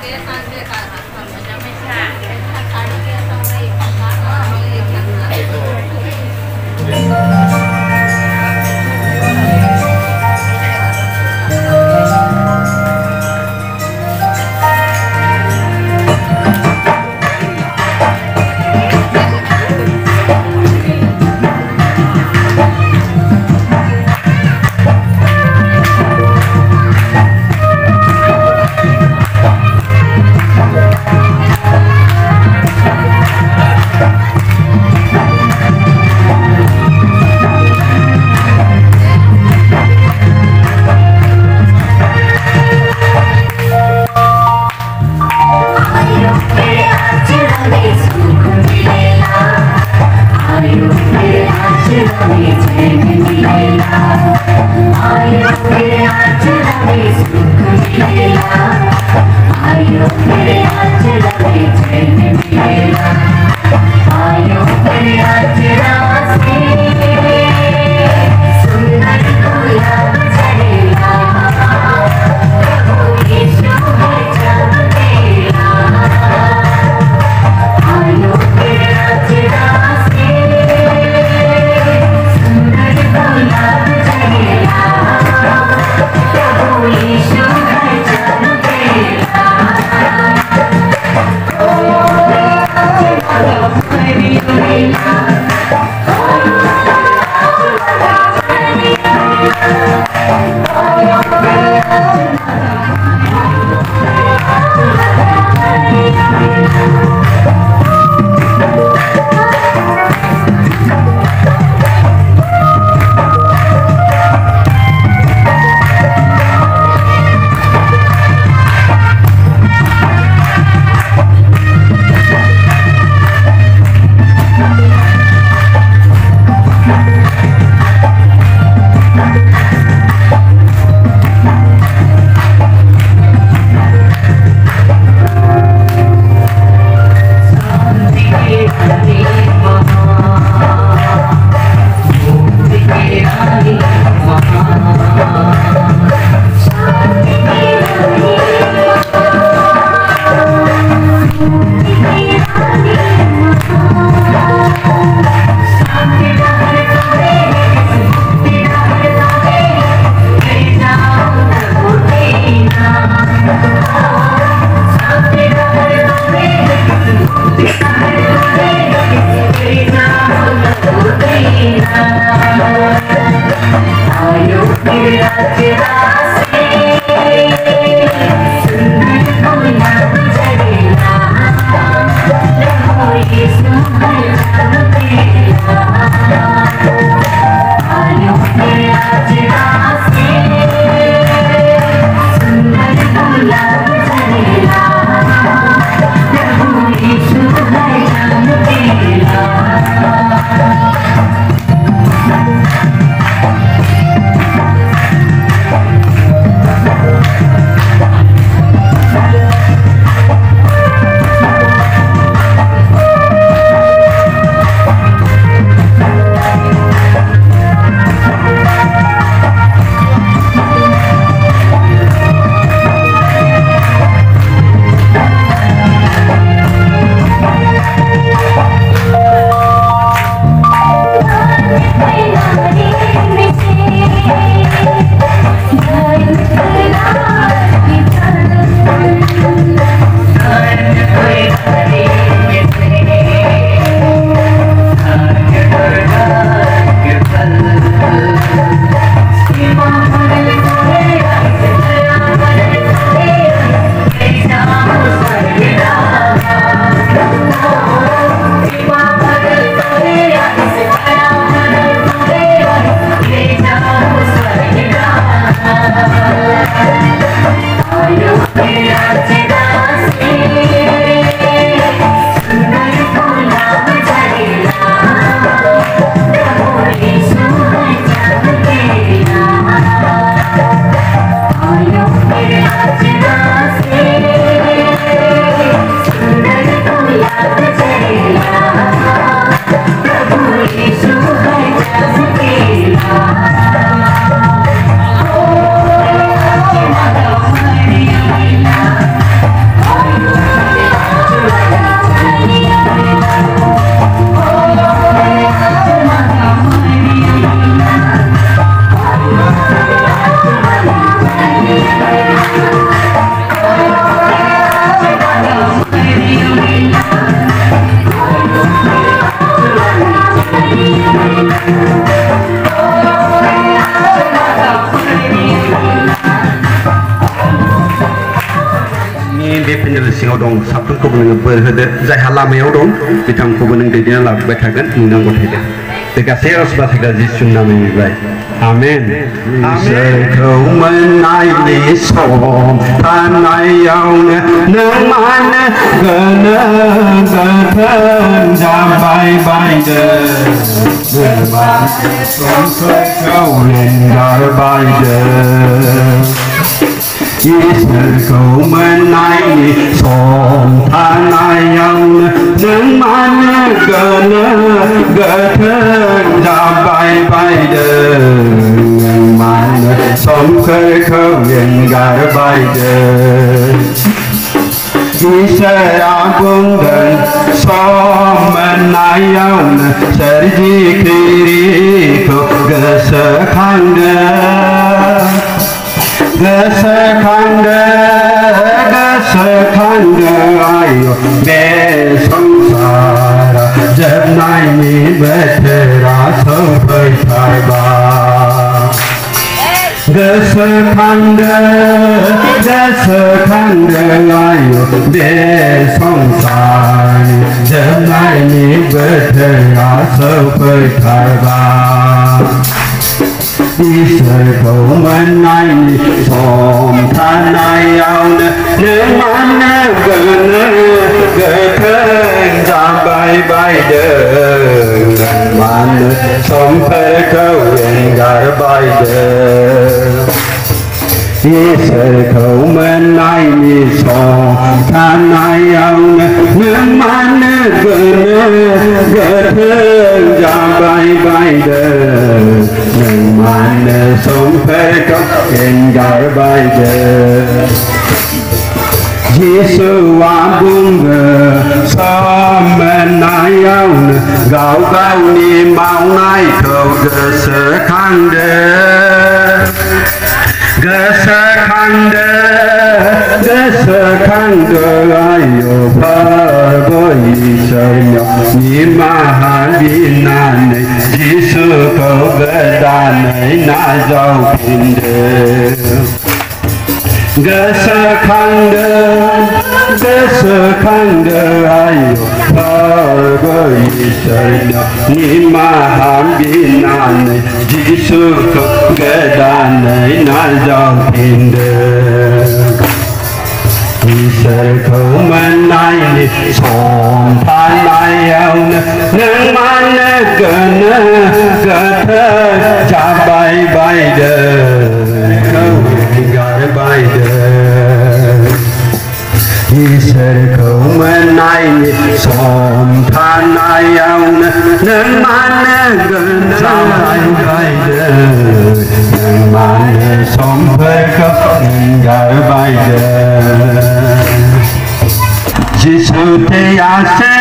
Hare सिङाव दं साफ्रोमखौबो नोङो बोर होदो जायहा लामायाव दं बिथांखौबो नों दैदेनना लाबोबाय थागोन नोंनां गथायदो बे गासै आरज बाथायग्रा जिसुनि नामैनिफ्राय आमेन इसोरखौ मोननायनि सम थानायावनो नों मानो गोनो गोथों जाबाय बायदो समफोरखौ एंगारबायदो इसोरखौ मोननायनि सम थानायावनो नों मानो गोनो गोथों जाबाय बायदों नों मानो समफोरखौ एंगारबायदों इसोरा बुंदों सम मोननायावनो सोरजिगिरिखौ गोसोखांदों आयो बे संसारा जोबनायनि बोथोरा सफैथारबाय गोसोखांदों आयो बे संसारनि जोबनायनि बोथोरा सफैथारबाय इसोरखौ मोननायनि सम थानायावनो नों मानो गोनो गोथों जाबाय बायदों मानो समफोरखौ एंगारबायदों इसोरखौ मोननायनि सम थानायावनो नों मानो गोनो गोथों जाबाय बायदों नों मानो समफोरखौ एंगारबायदों जिसुआ बुङो सम मोननायावनो गाव गावनि मावनायखौ गोसोखांदो आयो फोरबो इसोरनियाव निमाहा बिनानै जिसुखौ गोदानै नाजावफिनदो गोसोखांदो आयो फोरबो इसोरनियाव निमाहा बिनानै जिसुखौ गोदानै नाजावफिनदो इसोरखौ मोननायनि सम थानायावनो नों मानो गोनो गोथों जाबाय बायदों एंगारबायदों इसोरखौ मोननायनि सम थानायावनो नों मानो गोनो जाबाय बायदों नों मानो समफोरखौ एंगारबायदों जिसु थैयासे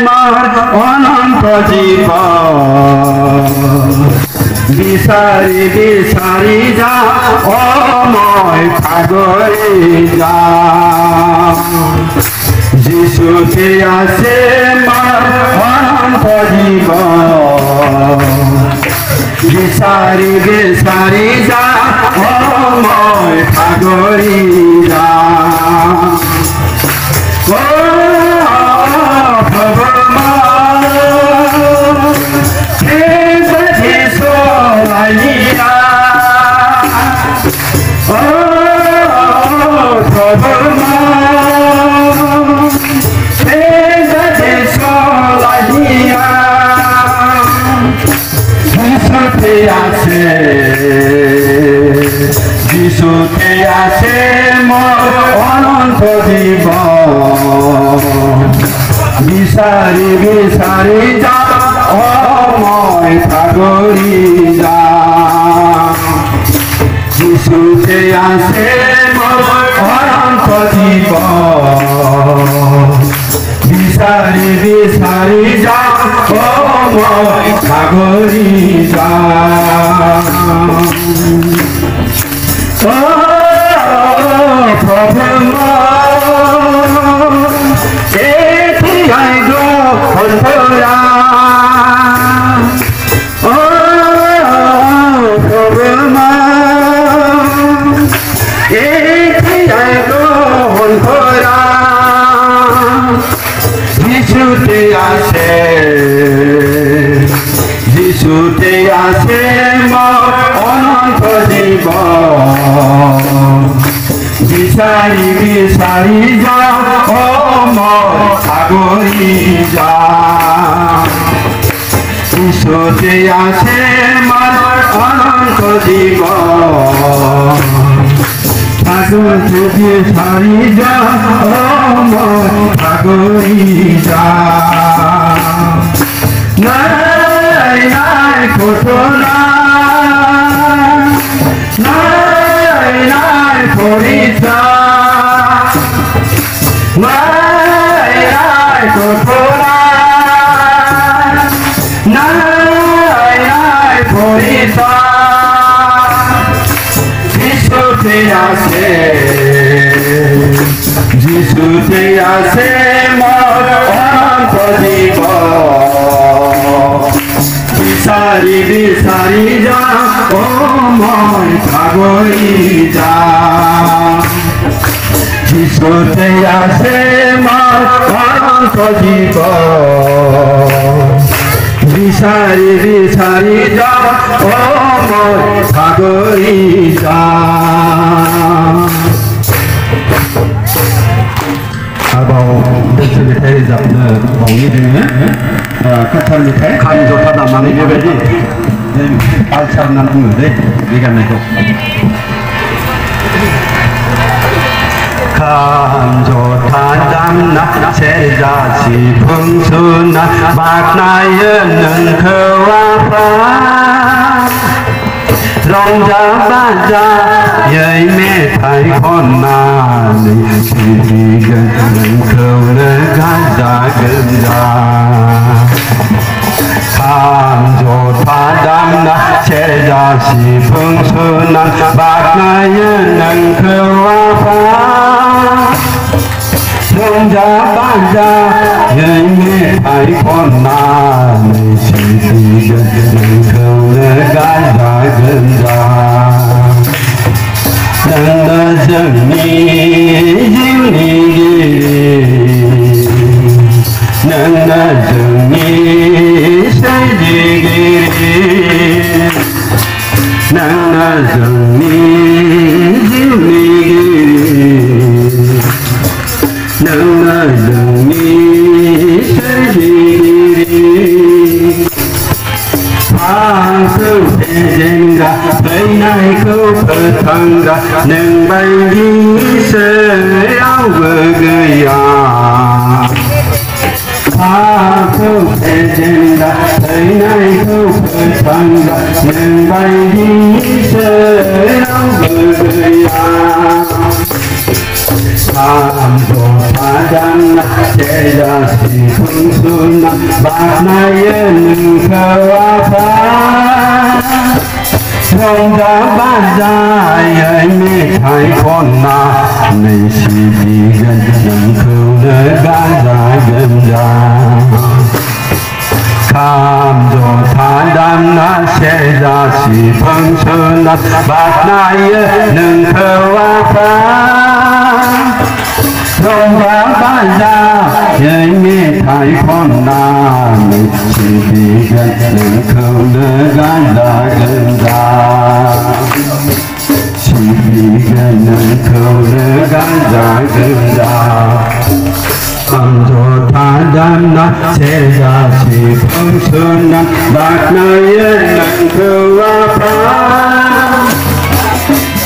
मोर अनন্ত জীবন বিচারি বিচারি যা অময় সাগরে যা যিশু আছে মোর অনন্ত জীবন বিচারি বিচারি যা অময় সাগরে যা যিশুতে আছে মোর অনন্ত জীবন বিচারি বিচারি যা অময় সাগরে যা যিশুতে আছে মোর অনন্ত জীবন বিচারি বিচারি যা অময় সাগরে যা Oh 비사리 자 어머 사고이자 이소재야 새말 안 거지고 작은 비사리 자 어머 사고이자 나이 고토나 나이 보리자 나이 고토나 나이 보리자 지수대야세 머리 터지고 비사리자 어머니 사고이자 지수대야세 머리 터지고 비사리자 어머니 사고이자 Bao đất sự thế dập bóng như thế nhé các thân như thế khăn cho ta đảm bảo như vậy đi ai chăm năm người đây đi gần này không khăn cho ta đảm nát sẽ ra chỉ phương xuân bạc này nâng khâu phá lòng ra ba ra dây mẹ thấy con na đi gần gần khâu nơi gái ra gần ra tham dỗ phá đam na che ra si phương xuân bạc này nâng khâu phá lòng ra ba ra dây mẹ thấy con na đi gần gần khâu nơi gái ra gần ra nâng dâng ni dính ni nâng dâng ni say đi nâng dâng ni dính ni nâng dâng ni say đi phang câu thế ra thấy nay câu phật thăng ra nâng bay đi sơ áo vơ gơi à phang câu thế ra thấy nay câu phật thăng ra nâng bay đi sơ áo vơ gơi à tham dỗ phá đam che ra si phương xuân bạc này nâng khâu phá lòng ra ba ra ấy mẹ thấy con na này si đi gần nâng khâu nơi gái ra gần ra tham dỗ phá đam che ra si phương xuân bạc này nâng khâu phá lòng ra ba ra dây mẹ thấy con na mình chỉ đi gần đến khâu nơi gái ra gần ra chỉ đi gần đến khâu nơi gái ra gần ra tham dỗ phá đam sẽ ra chỉ phương xuân bạc nơi nâng khâu phá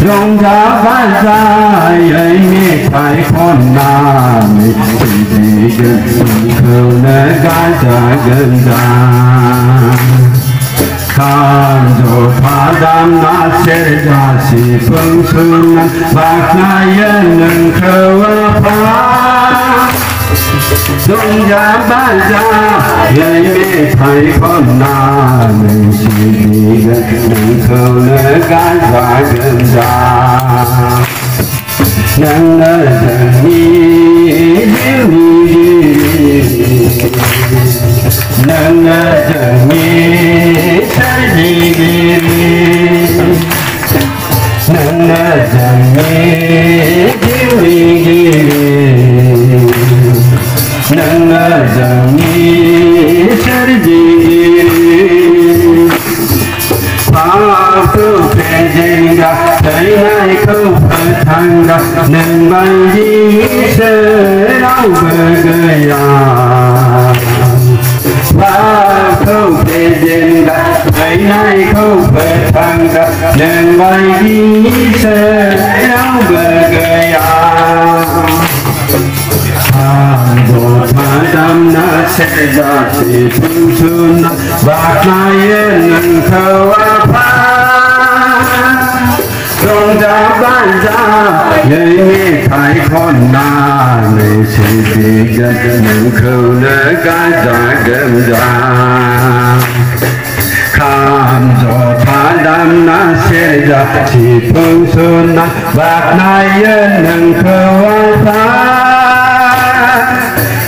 lòng ra ba ra ấy mẹ thấy con na mình chỉ đi gần khâu nơi gái ra gần ra tham dỗ phá đam sẽ ra chỉ phương xuân bạc này nâng khâu phá lòng ra ba ra ấy mẹ thấy con na mình chỉ đi gần khâu nơi gái ra gần ra nâng dâng ni nâng dâng ni say đi nâng dâng ni nâng dâng ni say đi phá câu phê dây ra thấy nay câu phật thăng ra nâng बायदि सोरावबो गैया फाखौ फेजेनग्रा फैनायखौ फोथांग्रा नों बायदि सोरावबो गैया जथा दामना सेरजा सिफुं सुना बाख्नायो नोंखौ आफा रंजा बाजायै मेथाइ खननानै सिबिगोन नोंखौनो गाजा गोमजा खाम जथा दामना सेरजा सिफुं सुना बाख्नायो नोंखौ आफा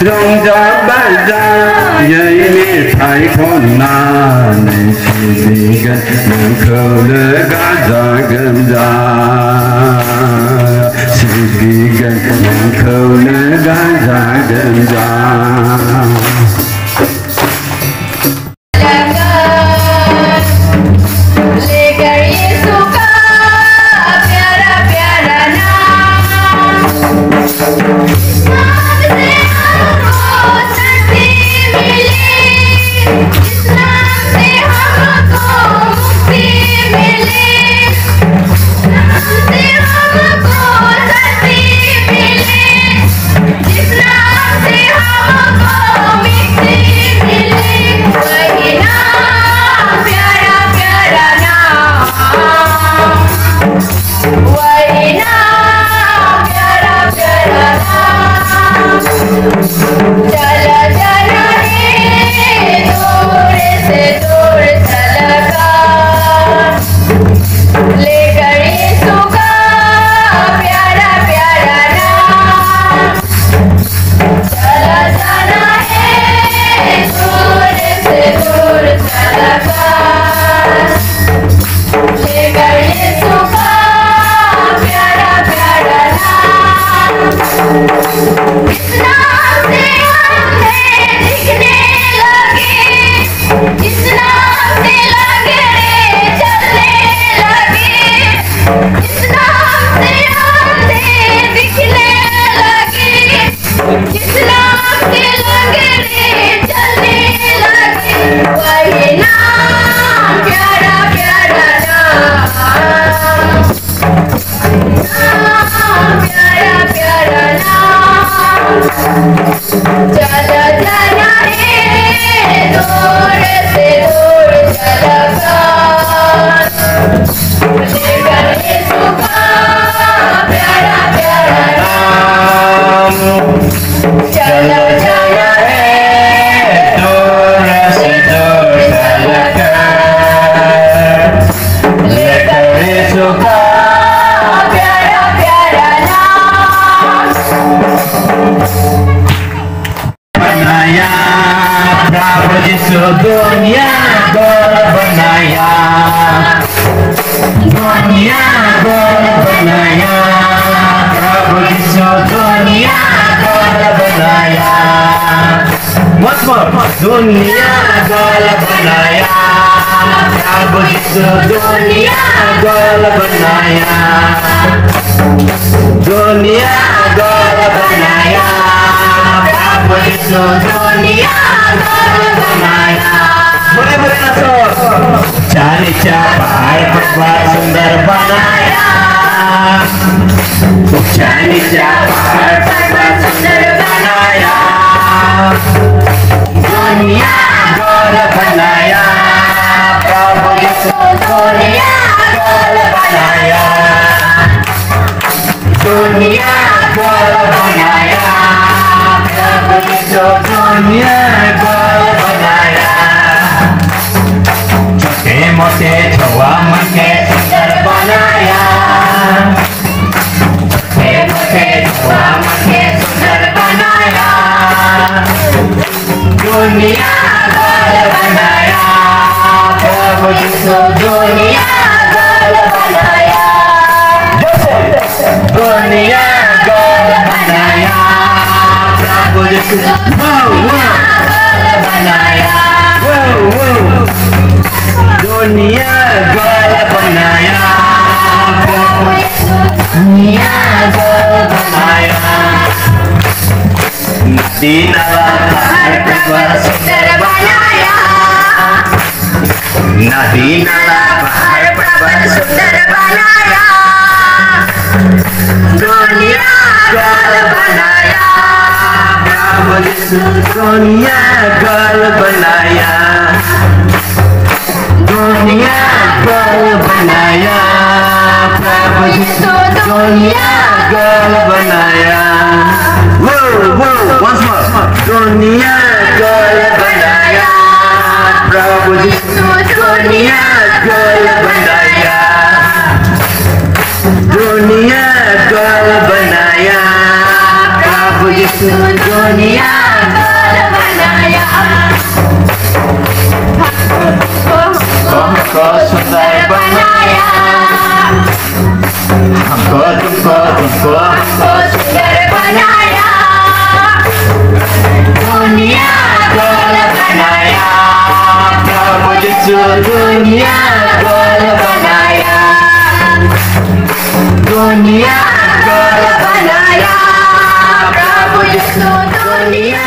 रंजा बाजायै मेथाइ खननानै सिबिगोन नोंखौनो गाजा गोमजा सिबिगोन नोंखौनो गाजा गोमजा दुनिया गोल बनाया प्रभु यीशु दुनिया गोल बनाया दुनिया गोल बनाया प्रभु यीशु दुनिया गोल बनाया बोले बोले नाचो चाली पहाड़ पर सुंदर बनाया चाली पहाड़ पर सुंदर बनाया दुनिया गोल बनाया प्रभु यीशु दुनिया गोल बनाया दुनिया गोल बनाया प्रभु यीशु दुनिया गोल बनाया छोटे मोटे छुआ मन के सुंदर बनाया छोटे मोटे छुआ मन के सुंदर बनाया दुनिया गोल बनाया प्रभु यीशु दुनिया गोल बनाया दुनिया गोल बनाया प्रभु यीशु गोल बनाया दुनिया गोल बनाया प्रभु यीशु दुनिया गोल बनाया नदी नाला पहाड़ पर्वत सुंदर बनाया नदी नाला पहाड़ पर्वत सुंदर बनाया दुनिया गोल बनाया प्रभु यीशु दुनिया गोल बनाया दुनिया गोल बनाया प्रभु यीशु दुनिया गोल बनाया once more दुनिया गोल बनाया प्रभु यीशु दुनिया गोल बनाया दुनिया गोल बनाया प्रभु यीशु दुनिया गोल बनाया हमको सुंदर बनाया हमको तुमको सुंदर बनाया दुनिया गोल बनाया प्रभु यीशु दुनिया गोल बनाया दुनिया गोल बनाया प्रभु यीशु दुनिया